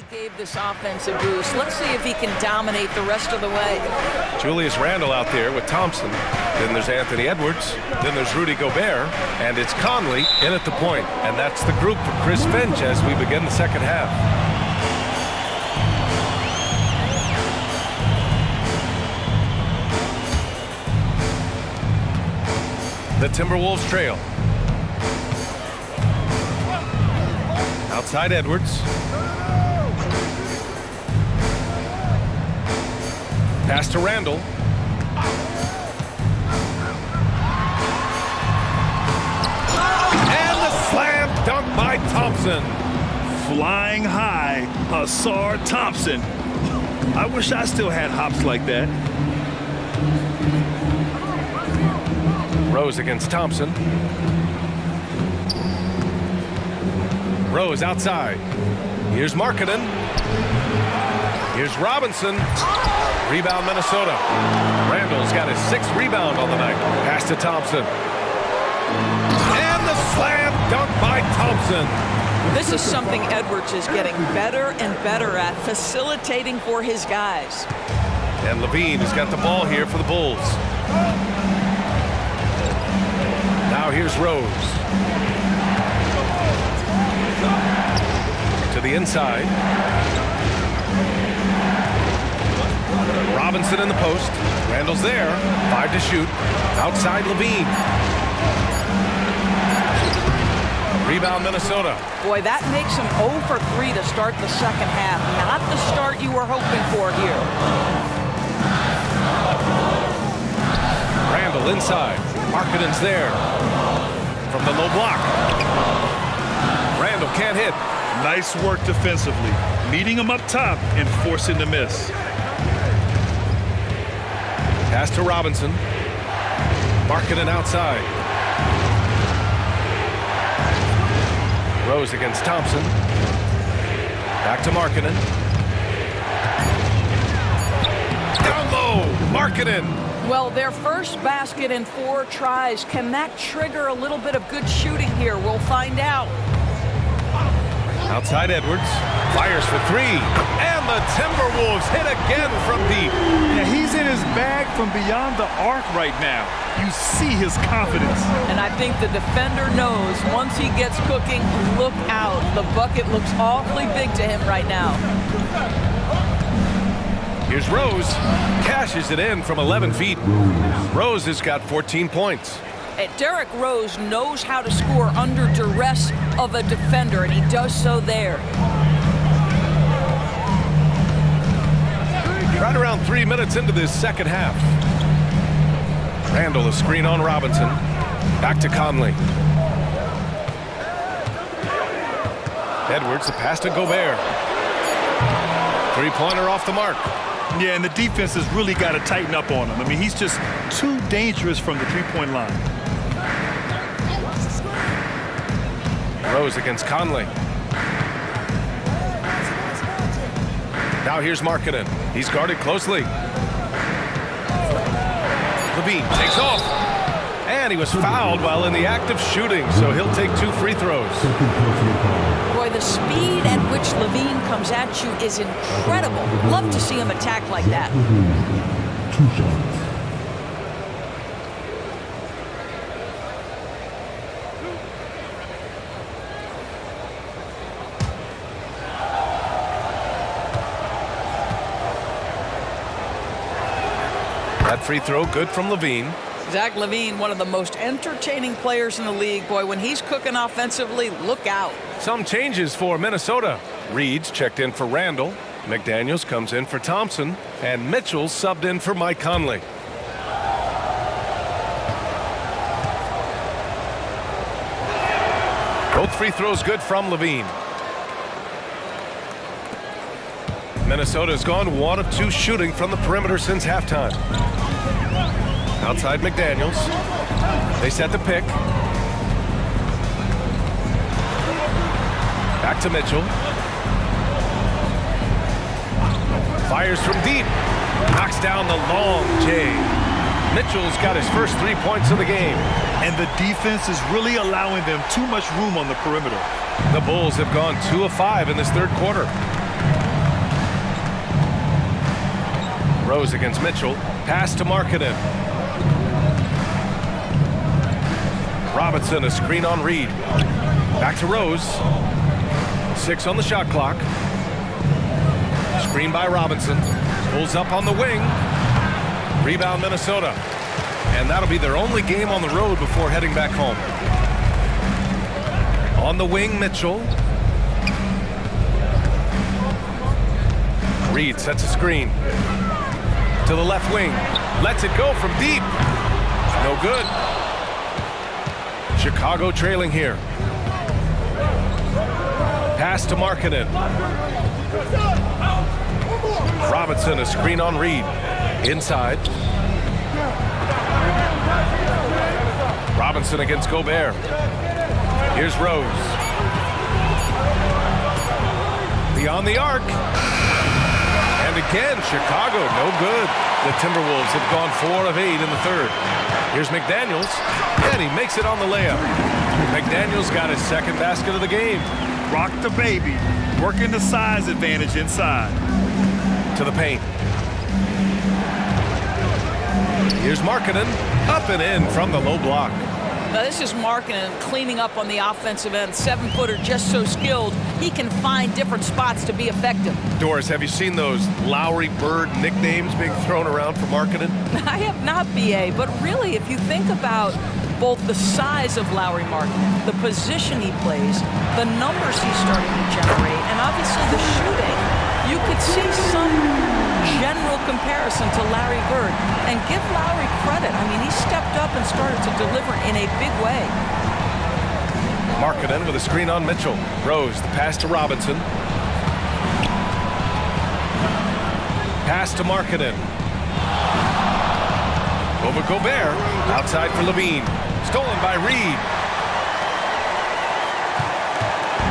really gave this offense a boost. Let's see if he can dominate the rest of the way. Julius Randle out there with Thompson. Then there's Anthony Edwards. Then there's Rudy Gobert. And it's Conley in at the point. And that's the group for Chris Finch as we begin the second half. The Timberwolves trail. Outside Edwards. Pass to Randle. And the slam dunk by Thompson. Flying high, Asar Thompson. I wish I still had hops like that. Rose against Thompson. Rose outside. Here's Markkanen. Here's Robinson. Rebound Minnesota. Randall's got his 6th rebound on the night. Pass to Thompson. And the slam dunk by Thompson. This is something Edwards is getting better and better at, facilitating for his guys. And Levine has got the ball here for the Bulls. Now here's Rose. To the inside. Robinson in the post. Randall's there. 5 to shoot. Outside Levine. Rebound Minnesota. Boy, that makes him 0 for 3 to start the second half. Not the start you were hoping for here. Randall inside. Markkanen's there. From the low block. Randall can't hit. Nice work defensively, meeting him up top and forcing the miss. Pass to Robinson. Markkanen outside. Rose against Thompson. Back to Markkanen. Down low, Markkanen. Well, their first basket in 4 tries. Can that trigger a little bit of good shooting here? We'll find out. Outside Edwards. Fires for 3. And the Timberwolves hit again from deep. Yeah, he's in his bag from beyond the arc right now. You see his confidence. And I think the defender knows once he gets cooking, look out. The bucket looks awfully big to him right now. Here's Rose. Cashes it in from 11 feet. Rose has got 14 points. Derrick Rose knows how to score under duress of a defender, and he does so there. Right around 3 minutes into this second half. Randall, a screen on Robinson. Back to Conley. Edwards, a pass to Gobert. 3-pointer off the mark. Yeah, and the defense has really got to tighten up on him. I mean, he's just too dangerous from the 3-point line. Rose against Conley. Now here's Markkanen. He's guarded closely. Levine takes off. And he was fouled while in the act of shooting, so he'll take 2 free throws. Boy, the speed at which Levine comes at you is incredible. Love to see him attack like that. 2 shots. That free throw good from Levine. Zach LaVine, one of the most entertaining players in the league. Boy, when he's cooking offensively, look out. Some changes for Minnesota. Reed's checked in for Randall. McDaniels comes in for Thompson. And Mitchell subbed in for Mike Conley. Both free throws good from Levine. Minnesota's gone 1 of 2 shooting from the perimeter since halftime. Outside McDaniels. They set the pick. Back to Mitchell. Fires from deep. Knocks down the long J. Mitchell's got his first 3 points of the game. And the defense is really allowing them too much room on the perimeter. The Bulls have gone 2 of 5 in this third quarter. Rose against Mitchell. Pass to Markkanen. Robinson, a screen on Reed. Back to Rose. 6 on the shot clock. Screen by Robinson. Pulls up on the wing. Rebound Minnesota. And that'll be their only game on the road before heading back home. On the wing, Mitchell. Reed sets a screen. To the left wing. Lets it go from deep. No good. Chicago trailing here. Pass to Markkanen. Robinson, a screen on Reed. Inside. Robinson against Gobert. Here's Rose. Beyond the arc. And again, Chicago, no good. The Timberwolves have gone 4 of 8 in the third. Here's McDaniels, and he makes it on the layup. McDaniels got his second basket of the game. Rock the baby. Working the size advantage inside. To the paint. Here's Markkanen, up and in from the low block. Now this is Markkanen cleaning up on the offensive end. 7-footer, just so skilled. He can find different spots to be effective. Doris, have you seen those Lowry Bird nicknames being thrown around for Markkanen? I have not, BA, but really, if you think about both the size of Lowry Markkanen, the position he plays, the numbers he's starting to generate, and obviously the shooting, you could see some general comparison to Larry Bird. And give Lowry credit. I mean, he stepped up and started to deliver in a big way. Markkanen with a screen on Mitchell. Rose, the pass to Robinson. Pass to Markkanen. Over Gobert. Outside for Levine. Stolen by Reed.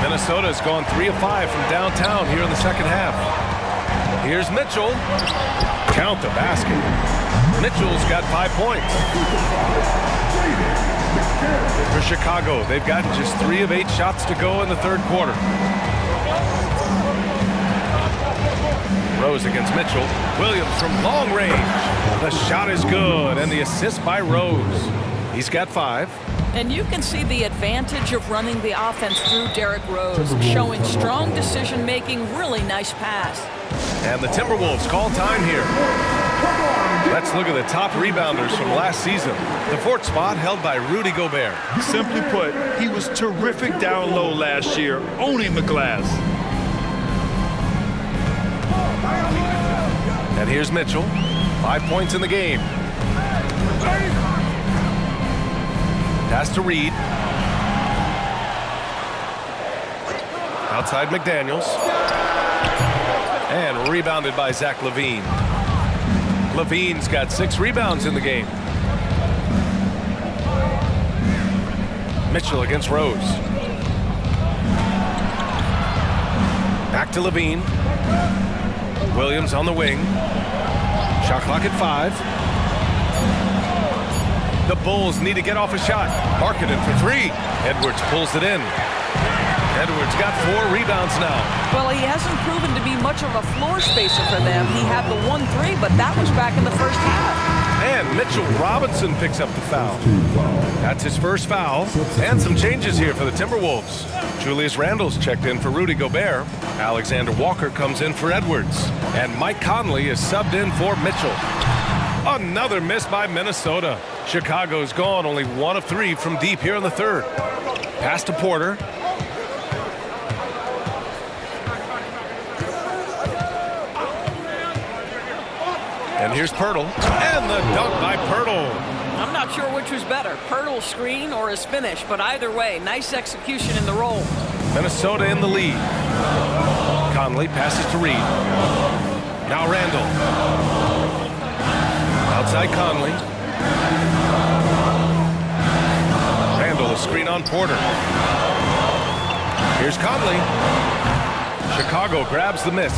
Minnesota has gone 3 of 5 from downtown here in the second half. Here's Mitchell. Count the basket. Mitchell's got 5 points. For Chicago, they've got just 3 of 8 shots to go in the third quarter. Rose against Mitchell. Williams from long range. The shot is good, and the assist by Rose. He's got 5. And you can see the advantage of running the offense through Derrick Rose, showing strong decision-making, really nice pass. And the Timberwolves call time here. Let's look at the top rebounders from last season. The 4th spot held by Rudy Gobert. Simply put, he was terrific down low last year, owning the glass. And here's Mitchell. 5 points in the game. Pass to Reed. Outside McDaniels. And rebounded by Zach LaVine. LaVine's got 6 rebounds in the game. Mitchell against Rose. Back to LaVine. Williams on the wing. Shot clock at 5. The Bulls need to get off a shot. Markkanen for 3. Edwards pulls it in. Edwards got 4 rebounds now. Well, he hasn't proven to be much of a floor spacer for them. He had the 1-3, but that was back in the first half. And Mitchell Robinson picks up the foul. That's his first foul. And some changes here for the Timberwolves. Julius Randle's checked in for Rudy Gobert. Alexander Walker comes in for Edwards. And Mike Conley is subbed in for Mitchell. Another miss by Minnesota. Chicago's gone only 1 of 3 from deep here in the third. Pass to Porter. And here's Pirtle. And the dunk by Pirtle. I'm not sure which was better, Pirtle's screen or his finish, but either way, nice execution in the roll. Minnesota in the lead. Conley passes to Reed. Now Randle. Outside Conley. Randle, a screen on Porter. Here's Conley. Chicago grabs the miss.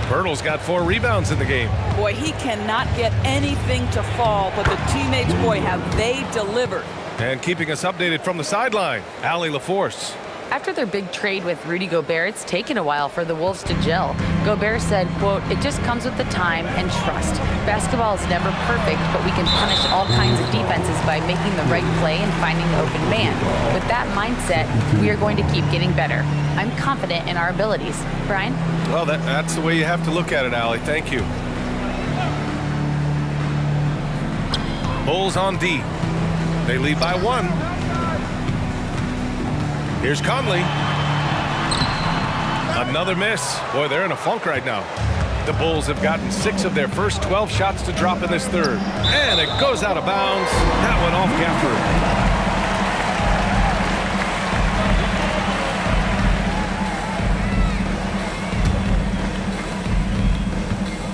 Pirtle's got 4 rebounds in the game. Boy, he cannot get anything to fall, but the teammates, boy, have they delivered. And keeping us updated from the sideline, Allie LaForce. After their big trade with Rudy Gobert, it's taken a while for the Wolves to gel. Gobert said, quote, "It just comes with the time and trust. Basketball is never perfect, but we can punish all kinds of defenses by making the right play and finding the open man. With that mindset, we are going to keep getting better. I'm confident in our abilities." Brian? Well, that's the way you have to look at it, Allie. Thank you. Bulls on D. They lead by 1. Here's Conley. Another miss. Boy, they're in a funk right now. The Bulls have gotten 6 of their first 12 shots to drop in this third. And it goes out of bounds. That went off Gafford.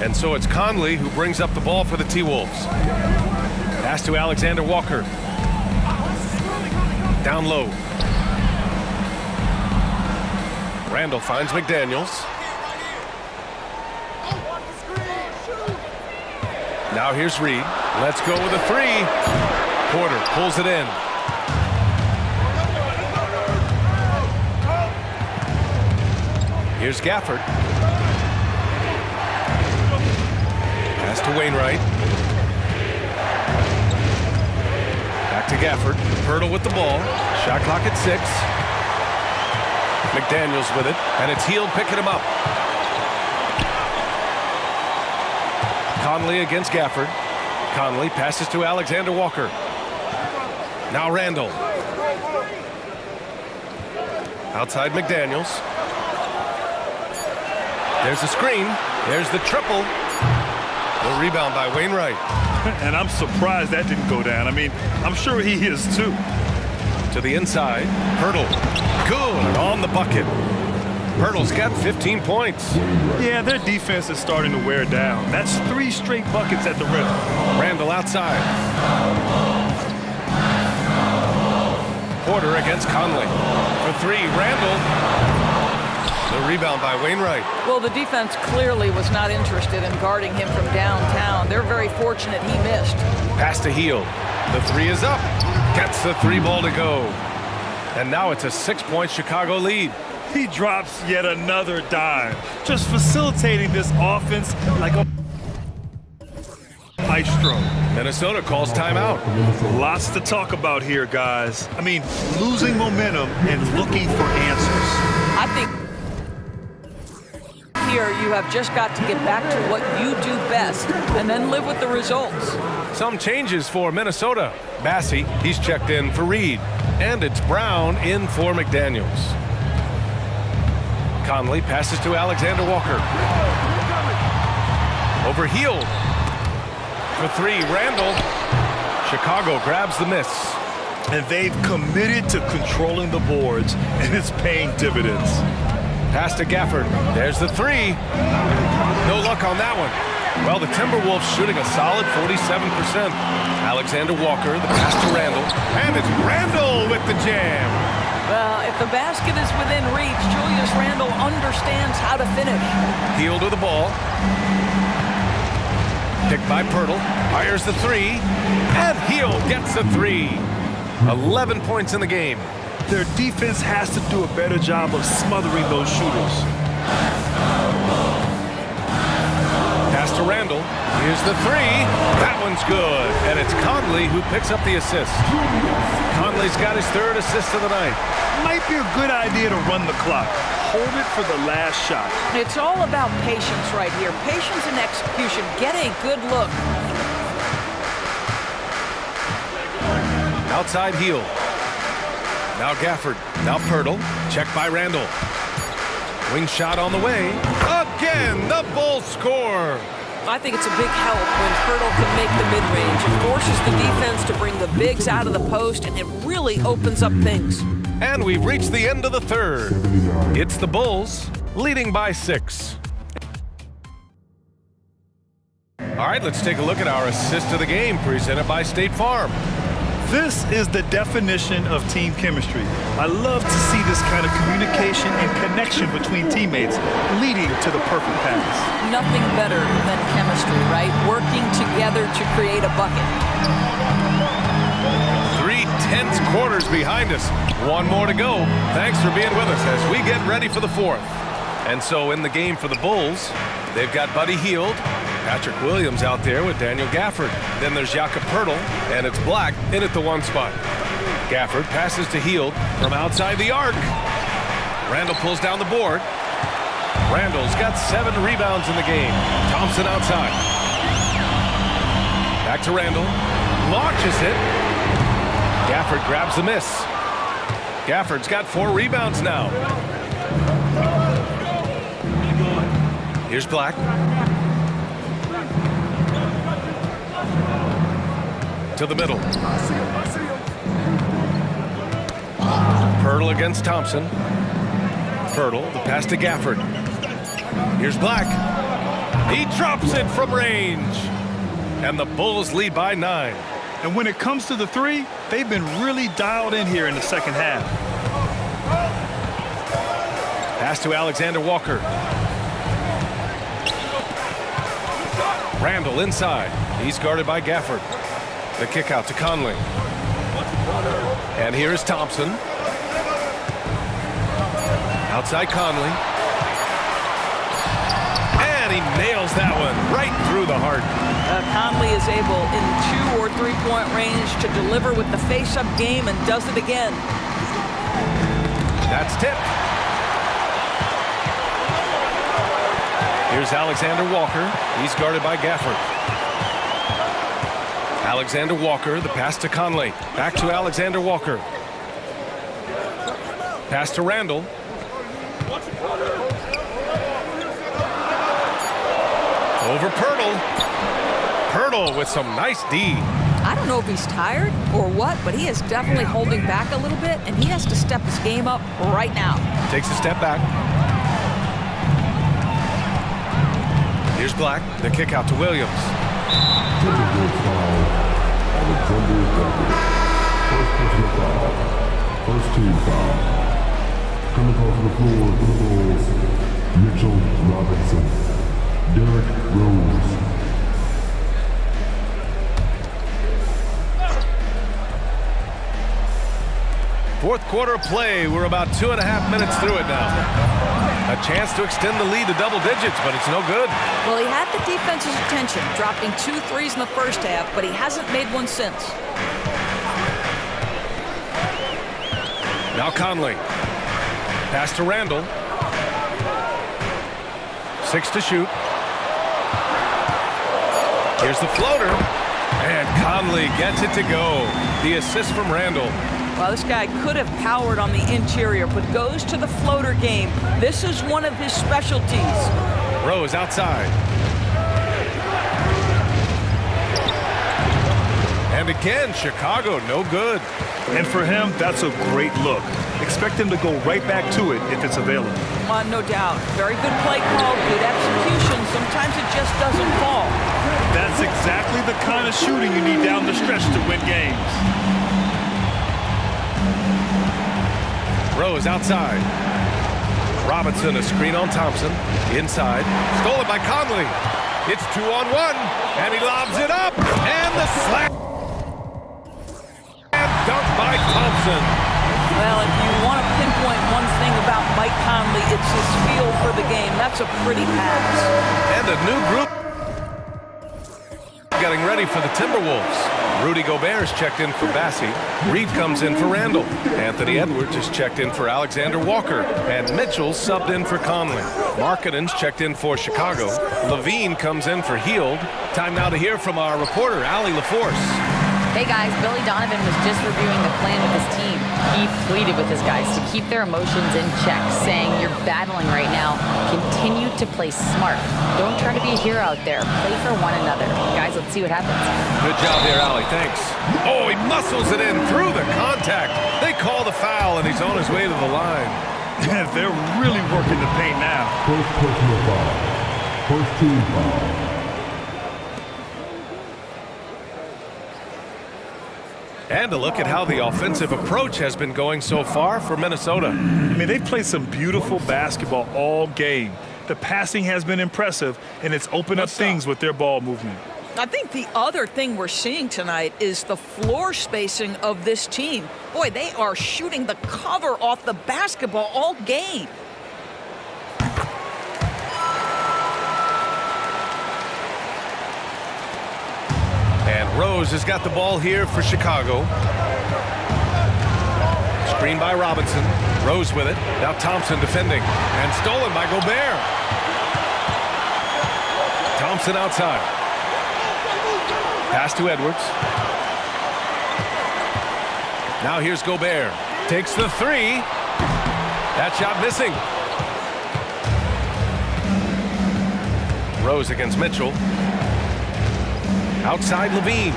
And so it's Conley who brings up the ball for the T-Wolves. Pass to Alexander Walker. Down low. Randall finds McDaniels. Now here's Reed. Let's go with a 3. Porter pulls it in. Here's Gafford. Pass to Wainwright. Back to Gafford. Pirtle with the ball. Shot clock at 6. McDaniels with it, and it's Hield picking him up. Conley against Gafford. Conley passes to Alexander Walker. Now Randall. Outside McDaniels. There's the screen. There's the triple. The rebound by Wainwright. And I'm surprised that didn't go down. I mean, I'm sure he is too. To the inside. Pirtle. Good on the bucket. Pirtle's got 15 points. Yeah, their defense is starting to wear down. That's 3 straight buckets at the rim. Randall outside. Porter against Conley. For 3, Randall. The rebound by Wainwright. Well, the defense clearly was not interested in guarding him from downtown. They're very fortunate he missed. Pass to Hield. The 3 is up. Gets the 3 ball to go. And now it's a 6-point Chicago lead. He drops yet another dime, just facilitating this offense like a maestro. Minnesota calls timeout. Lots to talk about here, guys. I mean, losing momentum and looking for answers. I think here you have just got to get back to what you do best and then live with the results. Some changes for Minnesota. Bassey, he's checked in for Reed. And it's Brown in for McDaniels. Conley passes to Alexander Walker. Over Hield. For 3, Randall. Chicago grabs the miss. And they've committed to controlling the boards, and it's paying dividends. Pass to Gafford. There's the 3. No luck on that one. Well, the Timberwolves shooting a solid 47%. Alexander Walker, the pass to Randall. And it's Randall with the jam. Well, if the basket is within reach, Julius Randle understands how to finish. Hield with the ball. Picked by Pirtle. Fires the 3. And Hield gets the 3. 11 points in the game. Their defense has to do a better job of smothering those shooters. Pass to Randall. Here's the 3. That one's good. And it's Conley who picks up the assist. Conley's got his 3rd assist of the night. Might be a good idea to run the clock. Hold it for the last shot. It's all about patience right here. Patience and execution. Get a good look. Outside Hield. Now Gafford. Now Pirtle. Checked by Randall. Wing shot on the way. Again, the Bulls score. I think it's a big help when Pirtle can make the mid-range. It forces the defense to bring the bigs out of the post, and it really opens up things. And we've reached the end of the third. It's the Bulls leading by 6. All right, let's take a look at our assist of the game presented by State Farm. This is the definition of team chemistry. I love to see this kind of communication and connection between teammates leading to the perfect pass. Nothing better than chemistry, right? Working together to create a bucket. 3 intense quarters behind us. One more to go. Thanks for being with us as we get ready for the fourth. And so in the game for the Bulls, they've got Buddy Hield, Patrick Williams out there with Daniel Gafford. Then there's Jakob Poeltl, and it's Black in at the one spot. Gafford passes to Hield from outside the arc. Randall pulls down the board. Randall's got 7 rebounds in the game. Thompson outside. Back to Randall. Launches it. Gafford grabs the miss. Gafford's got 4 rebounds now. Here's Black. To the middle. Poeltl against Thompson. Poeltl, the pass to Gafford. Here's Black. He drops it from range. And the Bulls lead by 9. And when it comes to the three, they've been really dialed in here in the second half. Pass to Alexander Walker. Randall inside. He's guarded by Gafford. The kick out to Conley. And here is Thompson. Outside Conley. And he nails that one right through the heart. Conley is able in 2 or 3-point range to deliver with the face-up game and does it again. That's tipped. Here's Alexander Walker. He's guarded by Gafford. Alexander Walker, the pass to Conley. Back to Alexander Walker. Pass to Randall. Over Poeltl. Poeltl with some nice D. I don't know if he's tired or what, but he is definitely holding back a little bit, and he has to step his game up right now. Takes a step back. Here's Black. The kick out to Williams. Timberwolves foul. Alexander Walker. First personal foul. First team foul. Coming across the floor for the Bulls, Mitchell Robinson. Derrick Rose. Fourth quarter play. We're about 2.5 minutes through it now. A chance to extend the lead to double digits, but it's no good. Well, he had the defense's attention, dropping 2 threes in the first half, but he hasn't made one since. Now Conley. Pass to Randall. 6 to shoot. Here's the floater. And Conley gets it to go. The assist from Randall. Well, this guy could have powered on the interior, but goes to the floater game. This is one of his specialties. Rose outside. And again, Chicago, no good. And for him, that's a great look. Expect him to go right back to it if it's available. No doubt. Very good play call, good execution. Sometimes it just doesn't fall. That's exactly the kind of shooting you need down the stretch to win games. Rose outside. Robinson, a screen on Thompson. Inside. Stolen by Conley. It's 2-on-1. And he lobs it up. And the slap. And dunk by Thompson. Well, if you want to pinpoint one thing about Mike Conley, it's his feel for the game. That's a pretty pass. And a new group getting ready for the Timberwolves. Rudy Gobert is checked in for Bassie. Reed comes in for Randall. Anthony Edwards is checked in for Alexander Walker. And Mitchell subbed in for Conley. Markkanen's checked in for Chicago. Levine comes in for Hield. Time now to hear from our reporter, Allie LaForce. Hey guys, Billy Donovan was just reviewing the plan with his team. He pleaded with his guys to keep their emotions in check, saying, "You're battling right now. Continue to play smart. Don't try to be a hero out there. Play for one another." Guys, let's see what happens. Good job there, Allie. Thanks. Oh, he muscles it in through the contact. They call the foul, and he's on his way to the line. They're really working the paint now. First personal foul. First team foul. And a look at how the offensive approach has been going so far for Minnesota. I mean, they've played some beautiful basketball all game. The passing has been impressive, and it's opened up things with their ball movement. I think the other thing we're seeing tonight is the floor spacing of this team. Boy, they are shooting the cover off the basketball all game. And Rose has got the ball here for Chicago. Screen by Robinson. Rose with it. Now Thompson defending. And stolen by Gobert. Thompson outside. Pass to Edwards. Now here's Gobert. Takes the three. That shot missing. Rose against Mitchell. Outside Levine.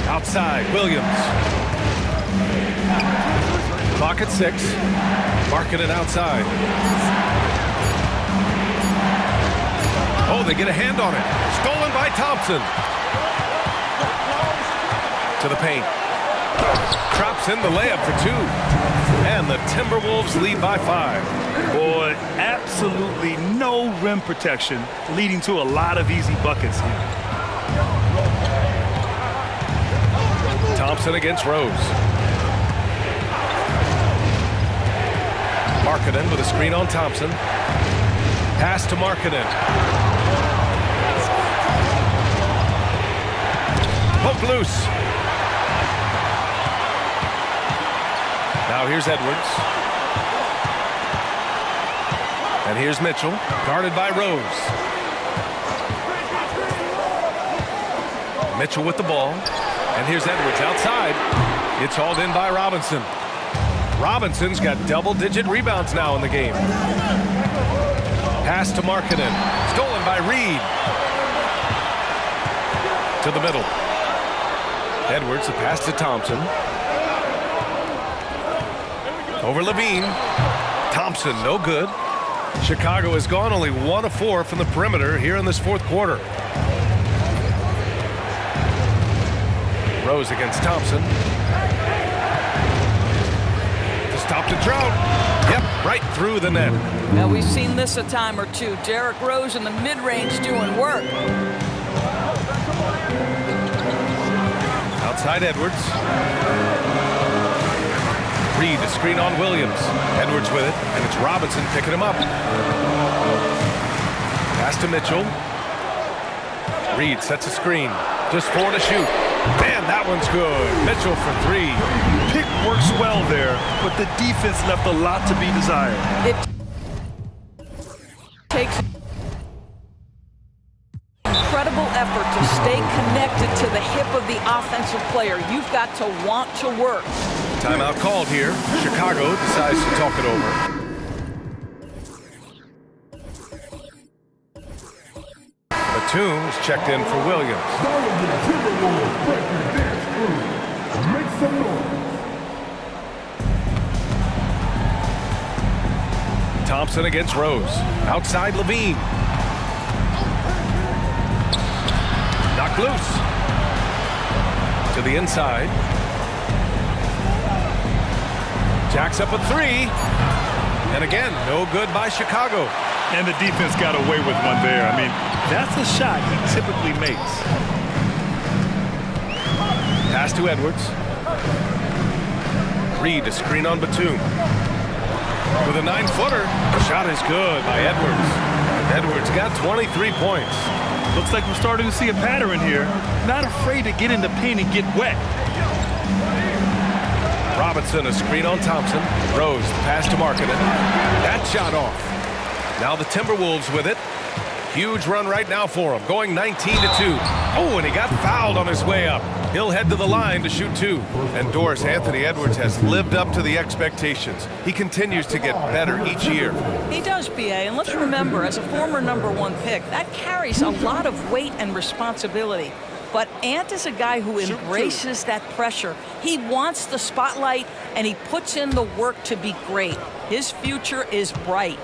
Outside Williams. Clock at 6. Markkanen outside. Oh, they get a hand on it. Stolen by Thompson. To the paint. Drops in the layup for 2. And the Timberwolves lead by 5. Boy, absolutely no rim protection, leading to a lot of easy buckets here. Thompson against Rose. Markkanen with a screen on Thompson. Pass to Markkanen. Poke loose. Now here's Edwards. And here's Mitchell, guarded by Rose. Mitchell with the ball. And here's Edwards outside. It's hauled in by Robinson. Robinson's got double-digit rebounds now in the game. Pass to Markkanen. Stolen by Reed. To the middle. Edwards, the pass to Thompson. Over Levine. Thompson, no good. Chicago has gone only 1 of 4 from the perimeter here in this fourth quarter. Rose against Thompson. To stop the drought. Yep, right through the net. Now, we've seen this a time or two. Derrick Rose in the mid-range doing work. Outside Edwards. Reed, the screen on Williams. Edwards with it, and it's Robinson picking him up. Pass to Mitchell. Reed sets a screen. Just 4 to shoot. Man, that one's good. Mitchell for 3. Pick works well there, but the defense left a lot to be desired. It takes incredible effort to stay connected to the hip of the offensive player. You've got to want to work. Timeout called here. Chicago decides to talk it over. Batum's checked in for Williams. Thompson against Rose. Outside Levine. Knocked loose. To the inside. Jacks up a 3. And again, no good by Chicago. And the defense got away with one there. I mean, that's a shot he typically makes. Pass to Edwards. Reed, a screen on Batum. With a 9-footer. The shot is good by Edwards. Edwards got 23 points. Looks like we're starting to see a pattern here. Not afraid to get in the paint and get wet. Robinson, a screen on Thompson. Rose, the pass to Markkanen. That shot off. Now the Timberwolves with it. Huge run right now for him, going 19-2. Oh, and he got fouled on his way up. He'll head to the line to shoot 2. And Doris, Anthony Edwards has lived up to the expectations. He continues to get better each year. He does, BA, and let's remember, as a former #1 pick, that carries a lot of weight and responsibility. But Ant is a guy who embraces that pressure. He wants the spotlight, and he puts in the work to be great. His future is bright.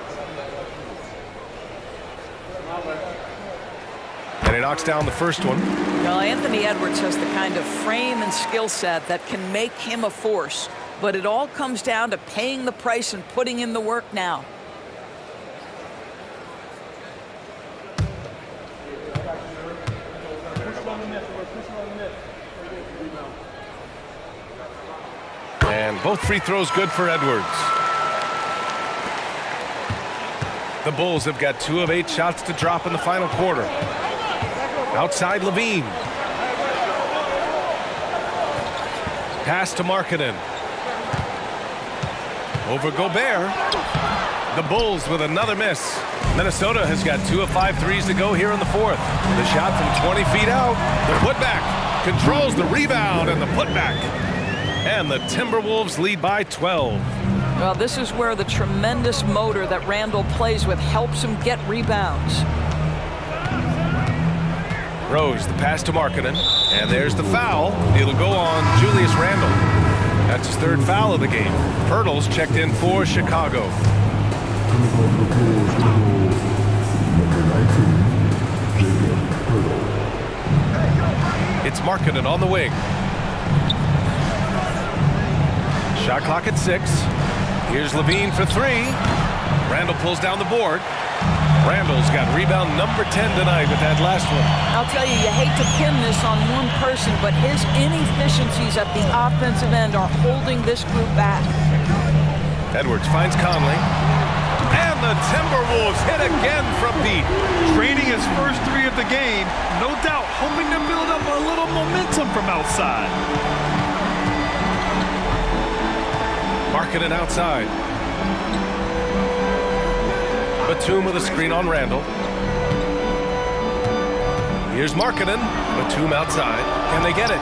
And he knocks down the first one. Well, Anthony Edwards has the kind of frame and skill set that can make him a force. But it all comes down to paying the price and putting in the work now. And both free throws good for Edwards. The Bulls have got 2 of 8 shots to drop in the final quarter. Outside Levine. Pass to Markkanen. Over Gobert. The Bulls with another miss. Minnesota has got 2 of 5 threes to go here in the fourth. The shot from 20 feet out. The putback. Controls the rebound and the putback. And the Timberwolves lead by 12. Well, this is where the tremendous motor that Randle plays with helps him get rebounds. Rose, the pass to Markkanen. And there's the foul. It'll go on Julius Randle. That's his 3rd foul of the game. Pirtle's checked in for Chicago. Coming from the Bulls, number 19, Jacob Pirtle. It's Markkanen on the wing. Shot clock at 6. Here's Levine for 3. Randle pulls down the board. Randle's got rebound number 10 tonight with that last one. I'll tell you, you hate to pin this on one person, but his inefficiencies at the offensive end are holding this group back. Edwards finds Conley. And the Timberwolves hit again from deep. Draining his first 3 of the game, no doubt hoping to build up a little momentum from outside. Markkanen outside. Batum with a screen on Randle. Here's Markkanen. Batum outside. Can they get it?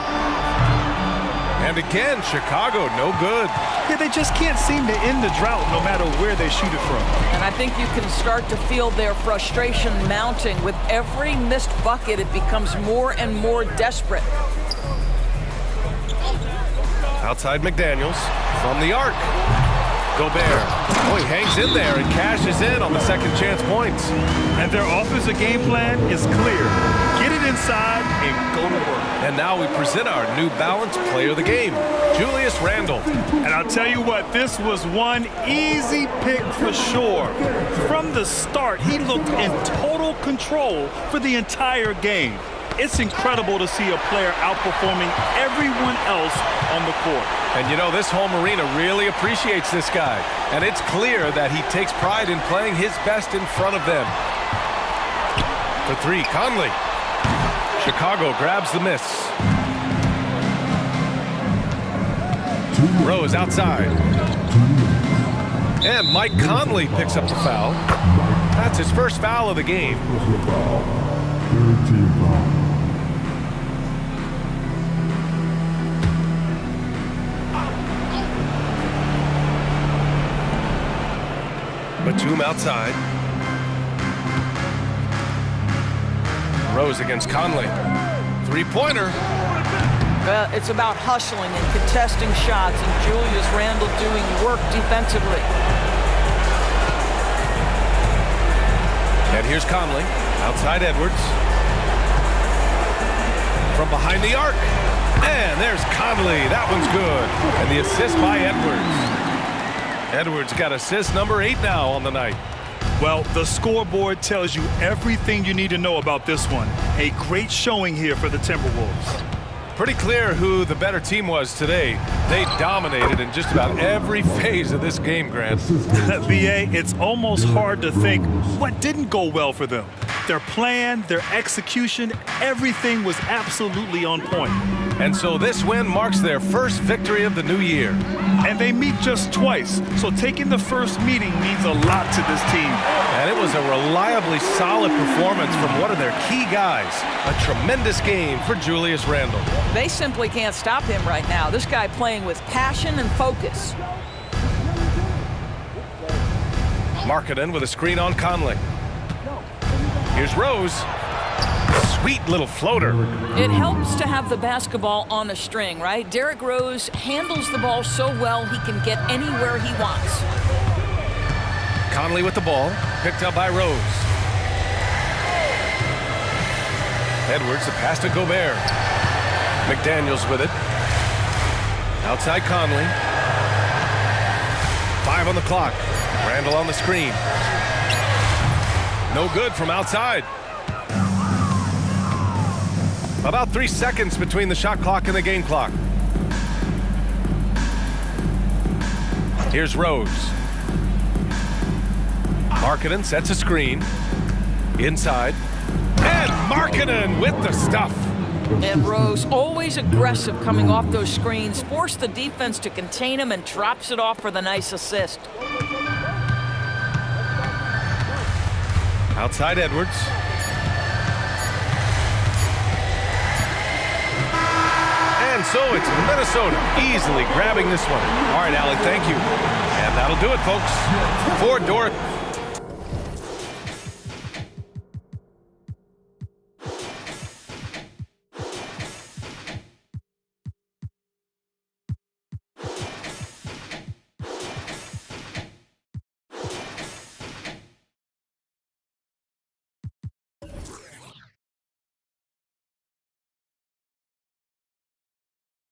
And again, Chicago, no good. Yeah, they just can't seem to end the drought no matter where they shoot it from. And I think you can start to feel their frustration mounting. With every missed bucket, it becomes more and more desperate. Outside McDaniels from the arc. Gobert. Oh, he hangs in there and cashes in on the second chance points. And their offensive game plan is clear. Get it inside and go to work. And now we present our New Balance player of the game, Julius Randle. And I'll tell you what, this was one easy pick for sure. From the start, he looked in total control for the entire game. It's incredible to see a player outperforming everyone else on the court. And you know, this home arena really appreciates this guy. And it's clear that he takes pride in playing his best in front of them. For 3, Conley. Chicago grabs the miss. Rose outside. And Mike Conley picks up the foul. That's his first foul of the game. Third team foul. Batum outside. Rose against Conley. 3-pointer. It's about hustling and contesting shots, and Julius Randle doing work defensively. And here's Conley. Outside Edwards. From behind the arc. And there's Conley. That one's good. And the assist by Edwards. Edwards got assist number 8 now on the night. Well, the scoreboard tells you everything you need to know about this one. A great showing here for the Timberwolves. Pretty clear who the better team was today. They dominated in just about every phase of this game, Grant. BA, it's almost hard to think what didn't go well for them. Their plan, their execution, everything was absolutely on point. And so this win marks their first victory of the new year. And they meet just twice, so taking the first meeting means a lot to this team. And it was a reliably solid performance from one of their key guys. A tremendous game for Julius Randle. They simply can't stop him right now. This guy playing with passion and focus. Markkanen with a screen on Conley. Here's Rose. Sweet little floater. It helps to have the basketball on a string, right? Derrick Rose handles the ball so well he can get anywhere he wants. Conley with the ball, picked up by Rose. Edwards, the pass to Gobert. McDaniels with it. Outside Conley. 5 on the clock. Randle on the screen. No good from outside. About 3 seconds between the shot clock and the game clock. Here's Rose. Markkanen sets a screen. Inside. And Markkanen with the stuff. And Rose, always aggressive coming off those screens, forced the defense to contain him and drops it off for the nice assist. Outside Edwards. And so it's Minnesota easily grabbing this one. All right, Alec, thank you. And that'll do it, folks. For Derrick